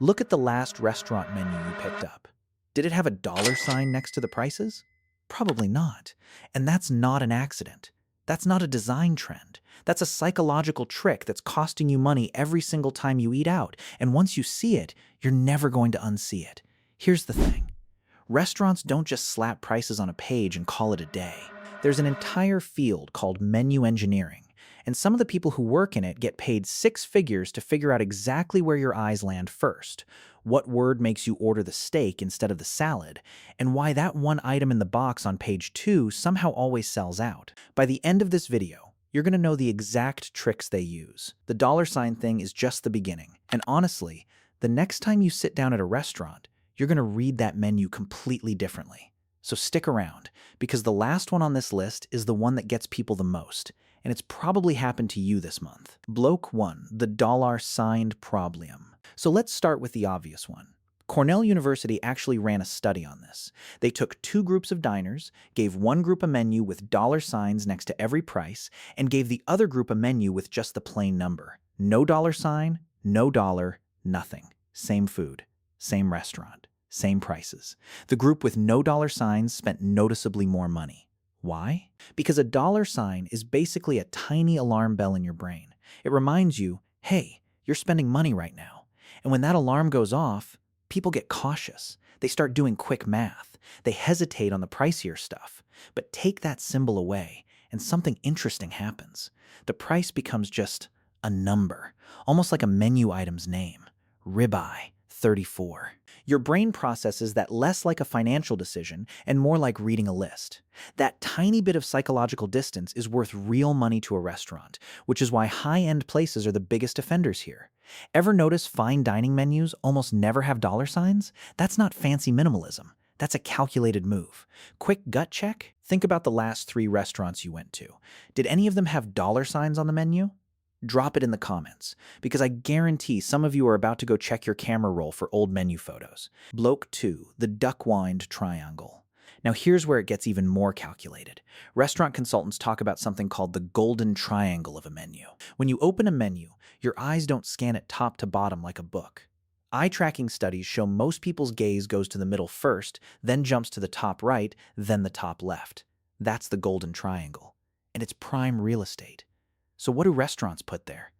Look at the last restaurant menu you picked up. Did it have a dollar sign next to the prices? Probably not. And that's not an accident. That's not a design trend. That's a psychological trick that's costing you money every single time you eat out. And once you see it, you're never going to unsee it. Here's the thing. Restaurants don't just slap prices on a page and call it a day. There's an entire field called menu engineering, and some of the people who work in it get paid six figures to figure out exactly where your eyes land first, what word makes you order the steak instead of the salad, and why that one item in the box on page 2 somehow always sells out. By the end of this video, you're going to know the exact tricks they use. The dollar sign thing is just the beginning, and honestly, the next time you sit down at a restaurant, you're going to read that menu completely differently. So stick around, because the last one on this list is the one that gets people the most, and it's probably happened to you this month. Bloke 1, the dollar signed problem. So let's start with the obvious one. Cornell University actually ran a study on this. They took two groups of diners, gave one group a menu with dollar signs next to every price, and gave the other group a menu with just the plain number. No dollar sign, no dollar, nothing. Same food, same restaurant, same prices. The group with no dollar signs spent noticeably more money. Why? Because a dollar sign is basically a tiny alarm bell in your brain. It reminds you, hey, you're spending money right now. And when that alarm goes off, people get cautious. They start doing quick math. They hesitate on the pricier stuff. But take that symbol away, and something interesting happens. The price becomes just a number, almost like a menu item's name. Ribeye, 34. Your brain processes that less like a financial decision and more like reading a list. That tiny bit of psychological distance is worth real money to a restaurant, which is why high-end places are the biggest offenders here. Ever notice fine dining menus almost never have dollar signs? That's not fancy minimalism. That's a calculated move. Quick gut check? Think about the last 3 restaurants you went to. Did any of them have dollar signs on the menu? Drop it in the comments, because I guarantee some of you are about to go check your camera roll for old menu photos. Bloke 2, the duck-wind triangle. Now here's where it gets even more calculated. Restaurant consultants talk about something called the golden triangle of a menu. When you open a menu, your eyes don't scan it top to bottom like a book. Eye tracking studies show most people's gaze goes to the middle first, then jumps to the top right, then the top left. That's the golden triangle. And it's prime real estate. So what do restaurants put there?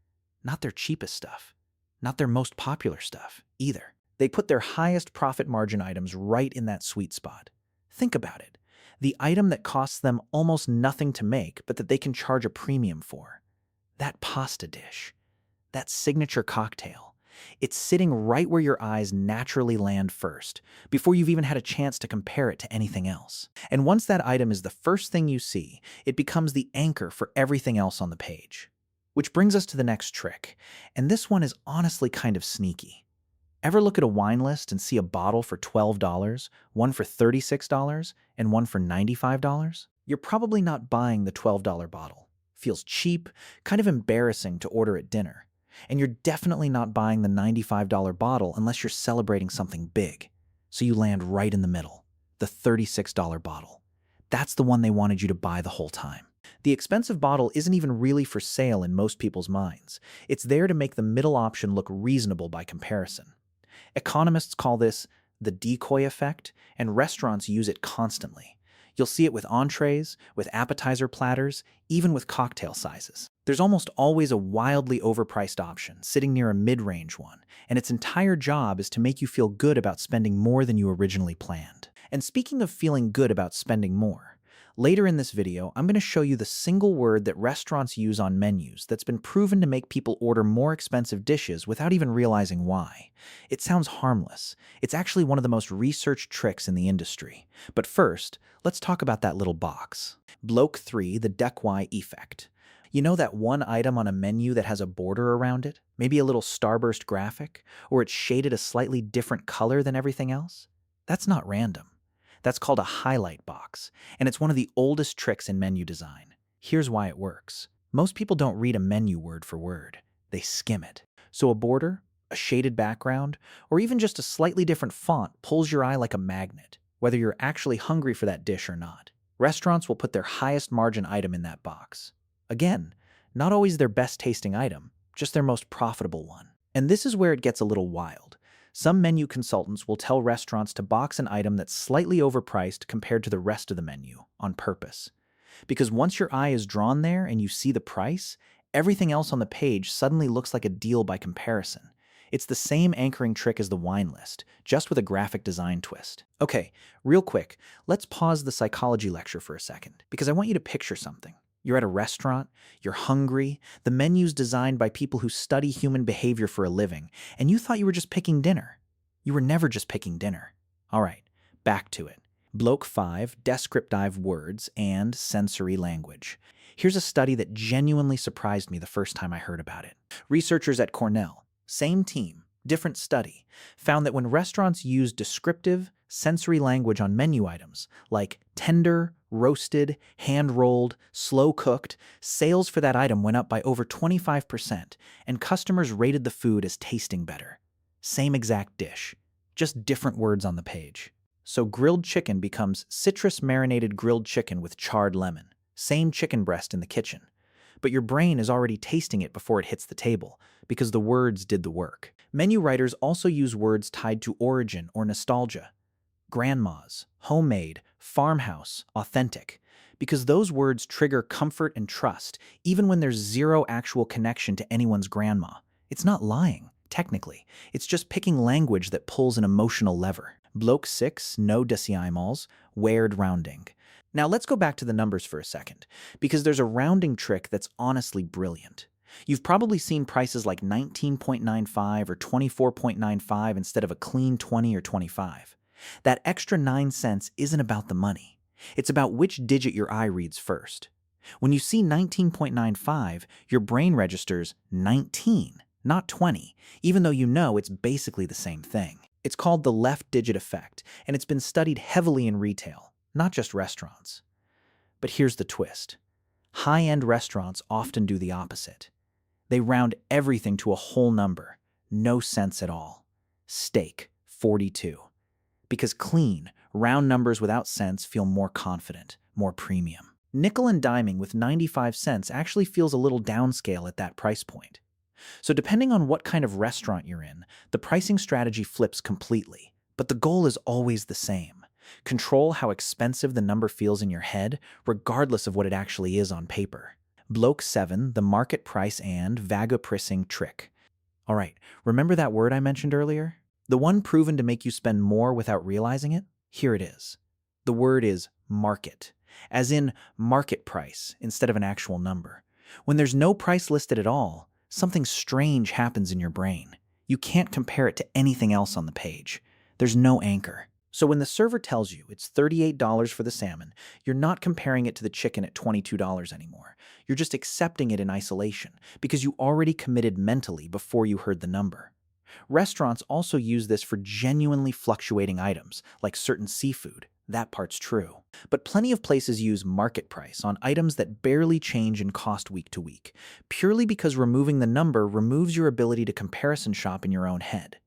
Not their cheapest stuff. Not their most popular stuff, either. They put their highest profit margin items right in that sweet spot. Think about it. The item that costs them almost nothing to make, but that they can charge a premium for. That pasta dish. That signature cocktail. It's sitting right where your eyes naturally land first, before you've even had a chance to compare it to anything else. And once that item is the first thing you see, it becomes the anchor for everything else on the page. Which brings us to the next trick, and this one is honestly kind of sneaky. Ever look at a wine list and see a bottle for $12, one for $36, and one for $95? You're probably not buying the $12 bottle. Feels cheap, kind of embarrassing to order at dinner. And you're definitely not buying the $95 bottle unless you're celebrating something big. So you land right in the middle, the $36 bottle. That's the one they wanted you to buy the whole time. The expensive bottle isn't even really for sale in most people's minds. It's there to make the middle option look reasonable by comparison. Economists call this the decoy effect, and restaurants use it constantly. You'll see it with entrees, with appetizer platters, even with cocktail sizes. There's almost always a wildly overpriced option, sitting near a mid-range one, and its entire job is to make you feel good about spending more than you originally planned. And speaking of feeling good about spending more, later in this video, I'm going to show you the single word that restaurants use on menus that's been proven to make people order more expensive dishes without even realizing why. It sounds harmless. It's actually one of the most researched tricks in the industry. But first, let's talk about that little box. Bloke 3, the Decoy effect. You know that one item on a menu that has a border around it? Maybe a little starburst graphic? Or it's shaded a slightly different color than everything else? That's not random. That's called a highlight box, and it's one of the oldest tricks in menu design. Here's why it works. Most people don't read a menu word for word. They skim it. So a border, a shaded background, or even just a slightly different font pulls your eye like a magnet, whether you're actually hungry for that dish or not. Restaurants will put their highest margin item in that box. Again, not always their best tasting item, just their most profitable one. And this is where it gets a little wild. Some menu consultants will tell restaurants to box an item that's slightly overpriced compared to the rest of the menu on purpose. Because once your eye is drawn there and you see the price, everything else on the page suddenly looks like a deal by comparison. It's the same anchoring trick as the wine list, just with a graphic design twist. Okay, real quick, let's pause the psychology lecture for a second, because I want you to picture something. You're at a restaurant, you're hungry, the menu's designed by people who study human behavior for a living, and you thought you were just picking dinner. You were never just picking dinner. All right, back to it. Bloke 5, descriptive words and sensory language. Here's a study that genuinely surprised me the first time I heard about it. Researchers at Cornell, same team, different study, found that when restaurants use descriptive, sensory language on menu items like tender, roasted, hand-rolled, slow-cooked, sales for that item went up by over 25%, and customers rated the food as tasting better. Same exact dish, just different words on the page. So grilled chicken becomes citrus-marinated grilled chicken with charred lemon. Same chicken breast in the kitchen. But your brain is already tasting it before it hits the table, because the words did the work. Menu writers also use words tied to origin or nostalgia. Grandma's, homemade, farmhouse, authentic. Because those words trigger comfort and trust, even when there's zero actual connection to anyone's grandma. It's not lying, technically. It's just picking language that pulls an emotional lever. Bloke 6, no decimals, weird rounding. Now let's go back to the numbers for a second, because there's a rounding trick that's honestly brilliant. You've probably seen prices like 19.95 or 24.95 instead of a clean 20 or 25. That extra 9 cents isn't about the money. It's about which digit your eye reads first. When you see 19.95, your brain registers 19, not 20, even though you know it's basically the same thing. It's called the left digit effect, and it's been studied heavily in retail, not just restaurants. But here's the twist. High-end restaurants often do the opposite. They round everything to a whole number, no sense at all. Steak, 42. Because clean, round numbers without cents feel more confident, more premium. Nickel and diming with 95 cents actually feels a little downscale at that price point. So depending on what kind of restaurant you're in, the pricing strategy flips completely, but the goal is always the same. Control how expensive the number feels in your head, regardless of what it actually is on paper. Bloke 7, the market price and vagaprissing trick. All right, remember that word I mentioned earlier? The one proven to make you spend more without realizing it? Here it is. The word is market, as in market price instead of an actual number. When there's no price listed at all, something strange happens in your brain. You can't compare it to anything else on the page. There's no anchor. So when the server tells you it's $38 for the salmon, you're not comparing it to the chicken at $22 anymore. You're just accepting it in isolation because you already committed mentally before you heard the number. Restaurants also use this for genuinely fluctuating items, like certain seafood. That part's true. But plenty of places use market price on items that barely change in cost week to week, purely because removing the number removes your ability to comparison shop in your own head.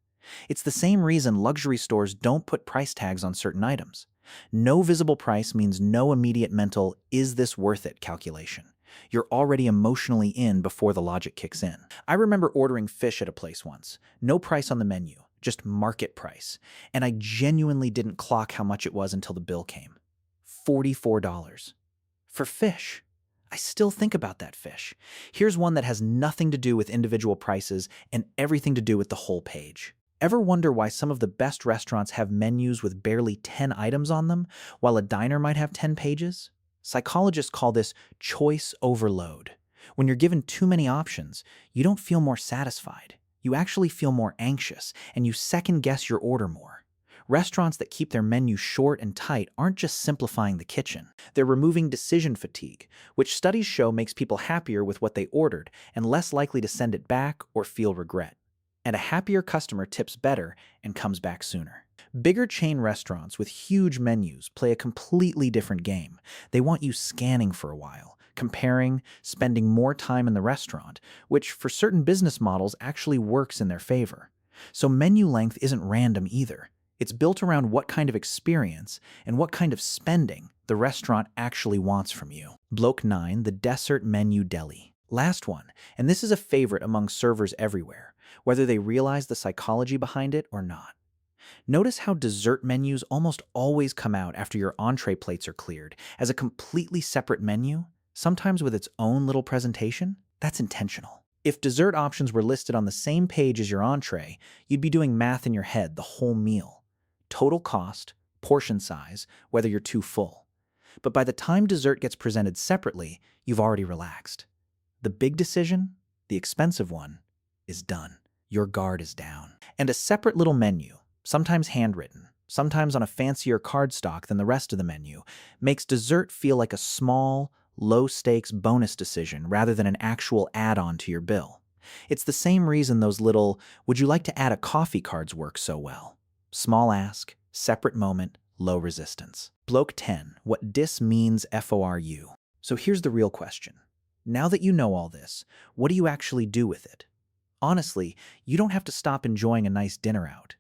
It's the same reason luxury stores don't put price tags on certain items. No visible price means no immediate mental, is this worth it calculation. You're already emotionally in before the logic kicks in. I remember ordering fish at a place once. No price on the menu, just market price. And I genuinely didn't clock how much it was until the bill came. $44. For fish. I still think about that fish. Here's one that has nothing to do with individual prices and everything to do with the whole page. Ever wonder why some of the best restaurants have menus with barely 10 items on them, while a diner might have 10 pages? Psychologists call this choice overload. When you're given too many options, you don't feel more satisfied. You actually feel more anxious, and you second-guess your order more. Restaurants that keep their menu short and tight aren't just simplifying the kitchen. They're removing decision fatigue, which studies show makes people happier with what they ordered and less likely to send it back or feel regret. And a happier customer tips better and comes back sooner. Bigger chain restaurants with huge menus play a completely different game. They want you scanning for a while, comparing, spending more time in the restaurant, which for certain business models actually works in their favor. So menu length isn't random either. It's built around what kind of experience and what kind of spending the restaurant actually wants from you. Bloke 9, the dessert menu deli. Last one, and this is a favorite among servers everywhere. whether they realize the psychology behind it or not. Notice how dessert menus almost always come out after your entree plates are cleared as a completely separate menu, sometimes with its own little presentation. That's intentional. If dessert options were listed on the same page as your entree, you'd be doing math in your head the whole meal. Total cost, portion size, whether you're too full. But by the time dessert gets presented separately, you've already relaxed. The big decision, the expensive one, is done. Your guard is down. And a separate little menu, sometimes handwritten, sometimes on a fancier cardstock than the rest of the menu, makes dessert feel like a small, low-stakes bonus decision rather than an actual add-on to your bill. It's the same reason those little, would you like to add a coffee cards work so well. Small ask, separate moment, low resistance. Bloke 10, what dis means FORU. So here's the real question. Now that you know all this, what do you actually do with it? Honestly, you don't have to stop enjoying a nice dinner out.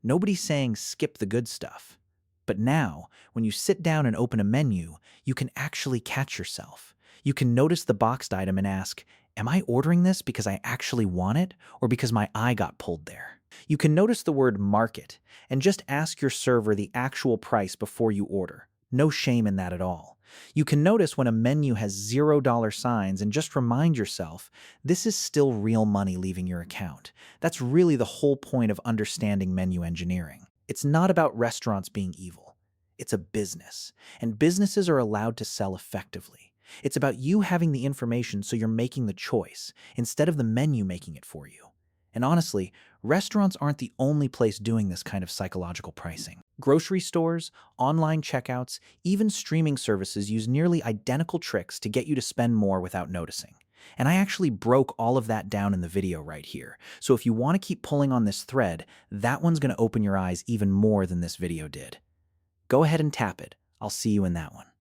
Nobody's saying skip the good stuff. But now, when you sit down and open a menu, you can actually catch yourself. You can notice the boxed item and ask, am I ordering this because I actually want it or because my eye got pulled there? You can notice the word market and just ask your server the actual price before you order. No shame in that at all. You can notice when a menu has $0 signs and just remind yourself, this is still real money leaving your account. That's really the whole point of understanding menu engineering. It's not about restaurants being evil. It's a business, and businesses are allowed to sell effectively. It's about you having the information so you're making the choice, instead of the menu making it for you. And honestly, restaurants aren't the only place doing this kind of psychological pricing. Grocery stores, online checkouts, even streaming services use nearly identical tricks to get you to spend more without noticing. And I actually broke all of that down in the video right here. So if you want to keep pulling on this thread, that one's going to open your eyes even more than this video did. Go ahead and tap it. I'll see you in that one.